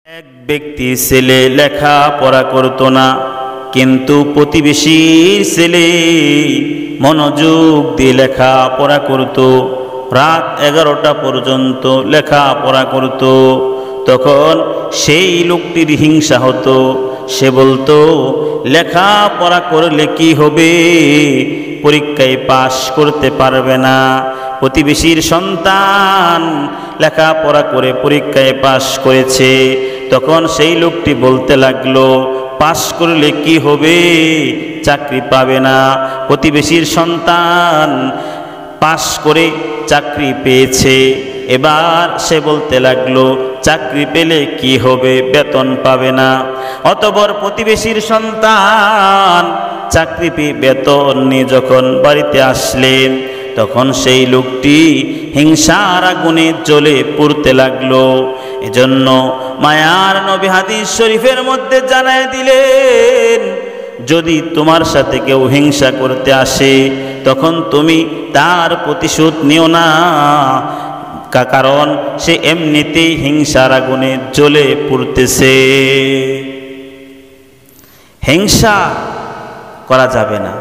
এক ব্যক্তি ছেলে লেখাপড়া করত না, কিন্তু প্রতিবেশীর ছেলে মনোযোগ দিয়ে লেখাপড়া করত। রাত 11টা পর্যন্ত লেখাপড়া করত। তখন সেই লোকটির হিংসা হতো। সে বলতো, লেখাপড়া করলে কি হবে, পরীক্ষায় পাশ করতে পারবে না। প্রতিবেশীর সন্তান লেখাপড়া করে পরীক্ষায় পাশ করেছে। তখন সেই লোকটি বলতে লাগলো, পাশ করলে কি হবে, চাকরি পাবে না। প্রতিবেশীর সন্তান পাশ করে চাকরি পেয়েছে। এবার সে বলতে লাগলো, চাকরি পেলে কি হবে, বেতন পাবে না। অতঃপর প্রতিবেশীর সন্তান চাকরি পেয়ে বেতন নিয়ে যখন বাড়িতে আসলেন, তখন সেই লোকটি হিংসার আগুনে জ্বলে পুড়তে লাগলো। এজন্য মায়ার নবী হাদিস শরীফের মধ্যে জানায় দিলেন, যদি তোমার সাথে কেউ হিংসা করতে আসে, তখন তুমি তার প্রতিশোধ নিও না, কারণ সে এমনিতেই হিংসার আগুনে জ্বলে পুড়তেছে। হিংসা করা যাবে না।